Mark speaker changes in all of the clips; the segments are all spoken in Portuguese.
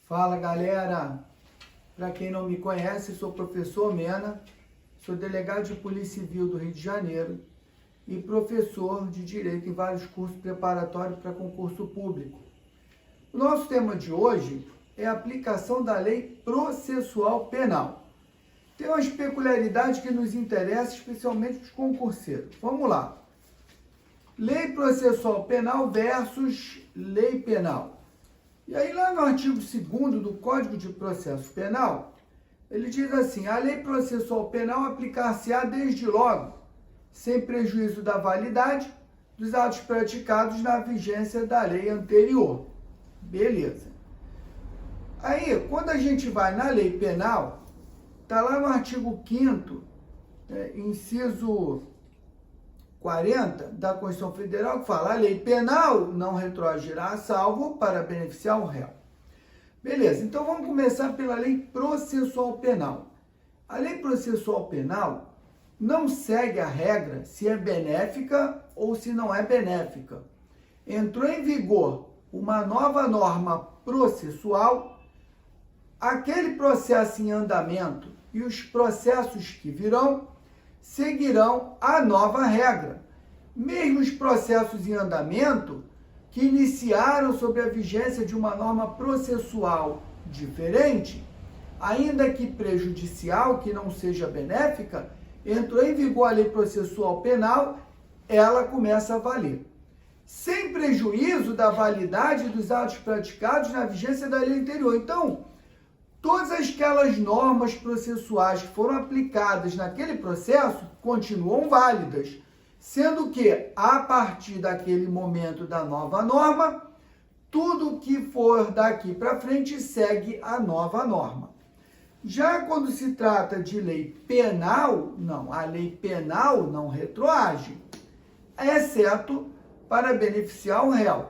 Speaker 1: Fala galera, para quem não me conhece, sou o professor Mena, sou delegado de Polícia Civil do Rio de Janeiro e professor de Direito em vários cursos preparatórios para concurso público. O nosso tema de hoje é a aplicação da Lei Processual Penal. Tem umas peculiaridades que nos interessam, especialmente os concurseiros. Vamos lá. Lei Processual Penal versus Lei Penal. E aí lá no artigo 2º do Código de Processo Penal, ele diz assim: a Lei Processual Penal aplicar-se-á desde logo, sem prejuízo da validade dos atos praticados na vigência da lei anterior. Beleza. Aí, quando a gente vai na Lei Penal, está lá no artigo 5º, inciso 40 da Constituição Federal, que fala: a lei penal não retroagirá, salvo para beneficiar o réu. Beleza, então vamos começar pela Lei Processual Penal. A Lei Processual Penal não segue a regra se é benéfica ou se não é benéfica. Entrou em vigor uma nova norma processual, aquele processo em andamento e os processos que virão seguirão a nova regra. Mesmo os processos em andamento que iniciaram sob a vigência de uma norma processual diferente, ainda que prejudicial, que não seja benéfica, entrou em vigor a Lei Processual Penal, ela começa a valer. Sem prejuízo da validade dos atos praticados na vigência da lei anterior. Então, todas aquelas normas processuais que foram aplicadas naquele processo continuam válidas, sendo que, a partir daquele momento da nova norma, tudo que for daqui para frente segue a nova norma. Já quando se trata de lei penal, não, a lei penal não retroage, exceto para beneficiar o réu.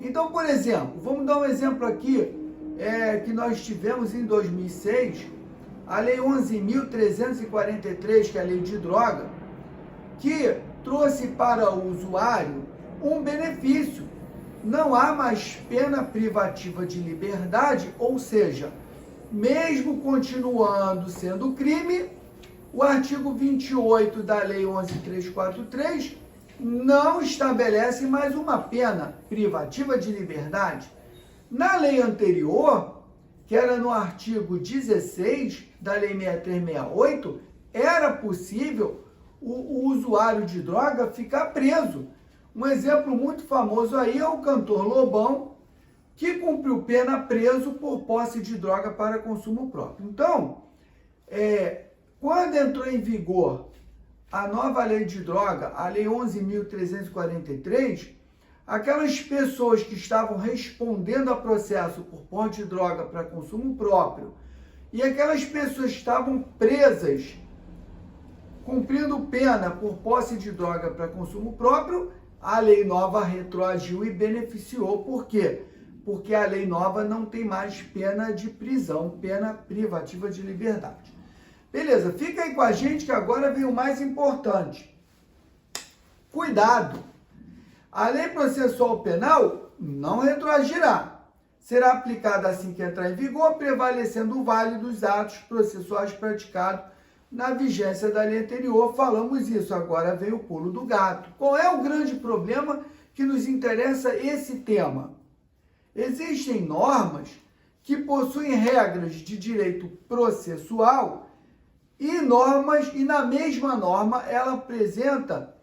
Speaker 1: Então, por exemplo, vamos dar um exemplo aqui, que nós tivemos em 2006, a Lei 11.343, que é a Lei de Droga, que trouxe para o usuário um benefício. Não há mais pena privativa de liberdade, ou seja, mesmo continuando sendo crime, o artigo 28 da Lei 11.343 não estabelece mais uma pena privativa de liberdade. Na lei anterior, que era no artigo 16 da Lei 6368, era possível o usuário de droga ficar preso. Um exemplo muito famoso aí é o cantor Lobão, que cumpriu pena preso por posse de droga para consumo próprio. Então, quando entrou em vigor a nova lei de droga, a Lei 11.343, aquelas pessoas que estavam respondendo a processo por posse de droga para consumo próprio e aquelas pessoas que estavam presas, cumprindo pena por posse de droga para consumo próprio, a lei nova retroagiu e beneficiou. Por quê? Porque a lei nova não tem mais pena de prisão, pena privativa de liberdade. Beleza, fica aí com a gente que agora vem o mais importante. Cuidado! A Lei Processual Penal não retroagirá. Será aplicada assim que entrar em vigor, prevalecendo o vale dos atos processuais praticados na vigência da lei anterior. Falamos isso, agora vem o pulo do gato. Qual é o grande problema que nos interessa esse tema? Existem normas que possuem regras de direito processual e na mesma norma ela apresenta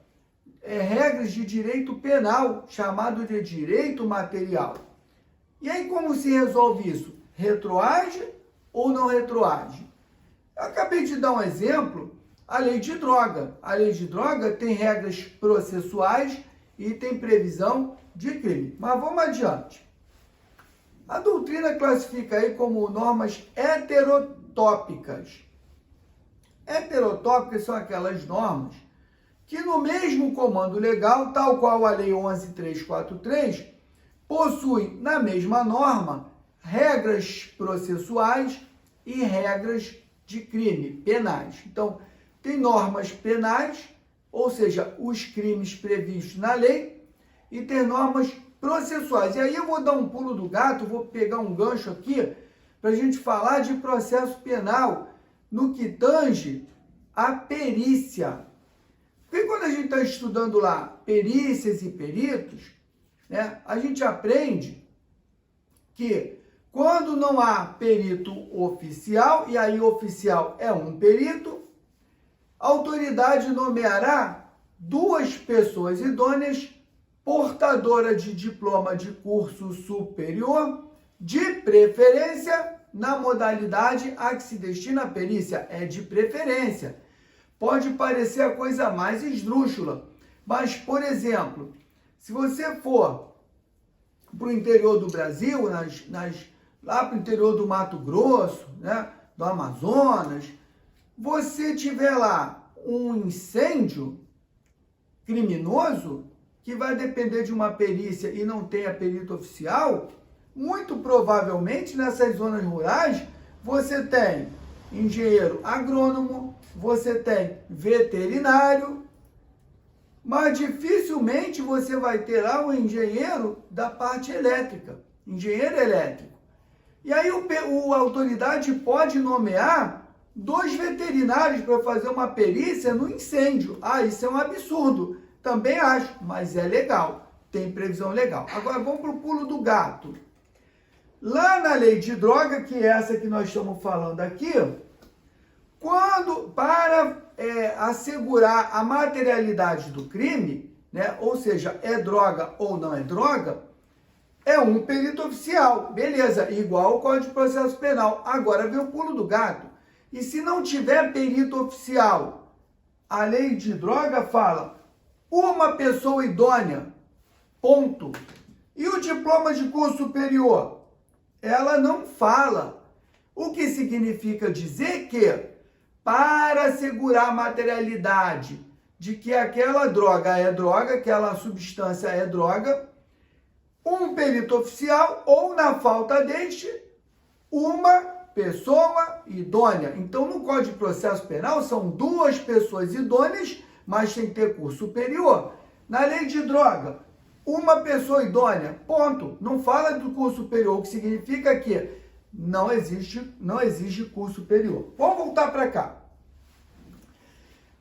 Speaker 1: regras de direito penal, chamado de direito material. E aí como se resolve isso? Retroage ou não retroage? Eu acabei de dar um exemplo, a lei de droga. A lei de droga tem regras processuais e tem previsão de crime. Mas vamos adiante. A doutrina classifica aí como normas heterotópicas. Heterotópicas são aquelas normas que no mesmo comando legal, tal qual a Lei 11.343, possui na mesma norma regras processuais e regras de crime penais. Então, tem normas penais, ou seja, os crimes previstos na lei, e tem normas processuais. E aí eu vou dar um pulo do gato, vou pegar um gancho aqui para a gente falar de processo penal no que tange a perícia. Porque quando a gente está estudando lá perícias e peritos, né, a gente aprende que quando não há perito oficial, e aí oficial é um perito, a autoridade nomeará 2 pessoas idôneas, portadora de diploma de curso superior, de preferência na modalidade a que se destina a perícia. É de preferência. Pode parecer a coisa mais esdrúxula, mas, por exemplo, se você for para o interior do Brasil, lá para o interior do Mato Grosso, né, do Amazonas, você tiver lá um incêndio criminoso, que vai depender de uma perícia e não tenha perito oficial, muito provavelmente nessas zonas rurais você tem engenheiro agrônomo, você tem veterinário, mas dificilmente você vai ter lá um engenheiro da parte elétrica, engenheiro elétrico. E aí a autoridade pode nomear 2 veterinários para fazer uma perícia no incêndio. Ah, isso é um absurdo. Também acho, mas é legal. Tem previsão legal. Agora vamos para o pulo do gato. Lá na lei de droga, que é essa que nós estamos falando aqui, para assegurar a materialidade do crime, né, ou seja, é droga ou não é droga, é um perito oficial. Beleza, igual ao Código de Processo Penal. Agora vem o pulo do gato. E se não tiver perito oficial, a lei de droga fala uma pessoa idônea, ponto. E o diploma de curso superior? Ela não fala. O que significa dizer que, para assegurar a materialidade de que aquela droga é droga, aquela substância é droga, um perito oficial ou, na falta deste, uma pessoa idônea. Então, no Código de Processo Penal, são 2 pessoas idôneas, mas tem que ter curso superior. Na lei de droga, uma pessoa idônea, ponto. Não fala do curso superior, o que significa que não exige curso superior. Vamos voltar para cá.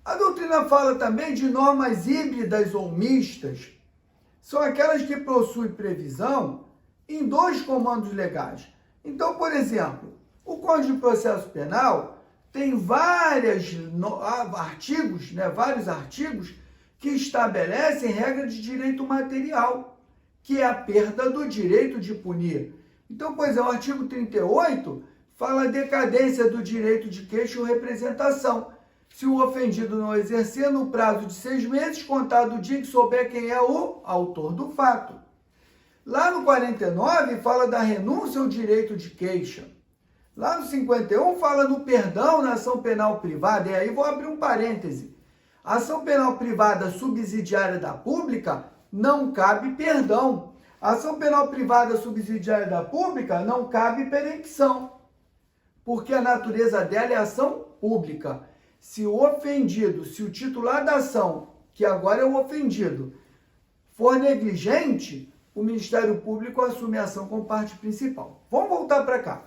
Speaker 1: A doutrina fala também de normas híbridas ou mistas. São aquelas que possuem previsão em 2 comandos legais. Então, por exemplo, o Código de Processo Penal tem vários artigos que estabelecem regra de direito material, que é a perda do direito de punir. Então, por exemplo, o artigo 38 fala a decadência do direito de queixa ou representação, se o ofendido não exercer no prazo de 6 meses, contado do dia que souber quem é o autor do fato. Lá no 49 fala da renúncia ao direito de queixa. Lá no 51 fala no perdão na ação penal privada. E aí vou abrir um parêntese. A ação penal privada subsidiária da pública não cabe perdão. A ação penal privada subsidiária da pública não cabe perempção, porque a natureza dela é ação pública. Se o ofendido, se o titular da ação, que agora é o ofendido, for negligente, o Ministério Público assume a ação como parte principal. Vamos voltar para cá.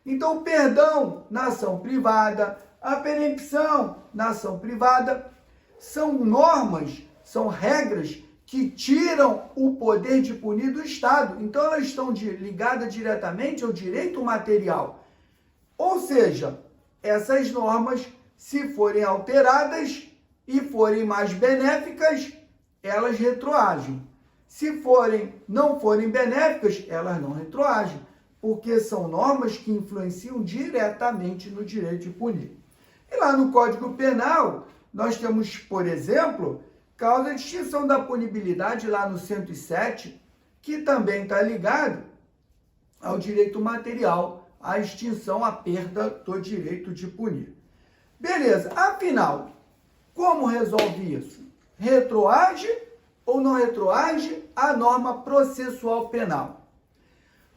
Speaker 1: Então, o perdão na ação privada, a perempção na ação privada, são normas, são regras que tiram o poder de punir do Estado. Então, elas estão ligadas diretamente ao direito material. Ou seja, essas normas, se forem alteradas e forem mais benéficas, elas retroagem. Se não forem benéficas, elas não retroagem, porque são normas que influenciam diretamente no direito de punir. E lá no Código Penal, nós temos, por exemplo, causa de extinção da punibilidade lá no 107, que também está ligado ao direito material, à extinção, à perda do direito de punir. Beleza, afinal, como resolve isso? Retroage ou não retroage a norma processual penal?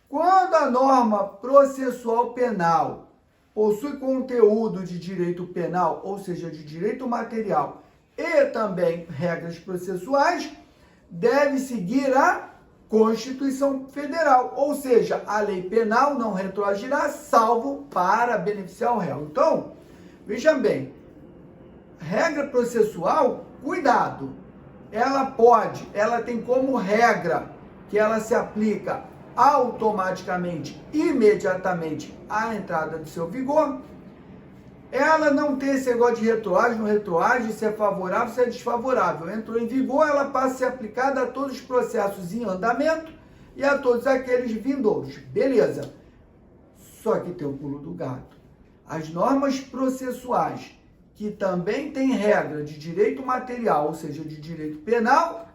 Speaker 1: Quando a norma processual penal possui conteúdo de direito penal, ou seja, de direito material, e também regras processuais, deve seguir a Constituição Federal, ou seja, a lei penal não retroagirá, salvo para beneficiar o réu. Então, veja bem, regra processual, cuidado, ela tem como regra que ela se aplica automaticamente, imediatamente à entrada do seu vigor. Ela não tem esse negócio de retroage, não retroage, se é favorável, se é desfavorável. Entrou em vigor, ela passa a ser aplicada a todos os processos em andamento e a todos aqueles vindouros. Beleza. Só que tem o pulo do gato. As normas processuais, que também têm regra de direito material, ou seja, de direito penal,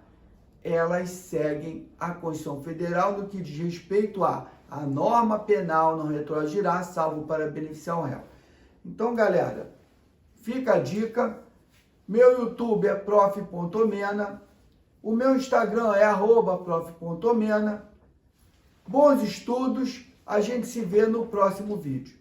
Speaker 1: elas seguem a Constituição Federal no que diz respeito a norma penal não retroagirá, salvo para beneficiar o réu. Então, galera, fica a dica. Meu YouTube é prof.mena. O meu Instagram é @prof.mena. Bons estudos. A gente se vê no próximo vídeo.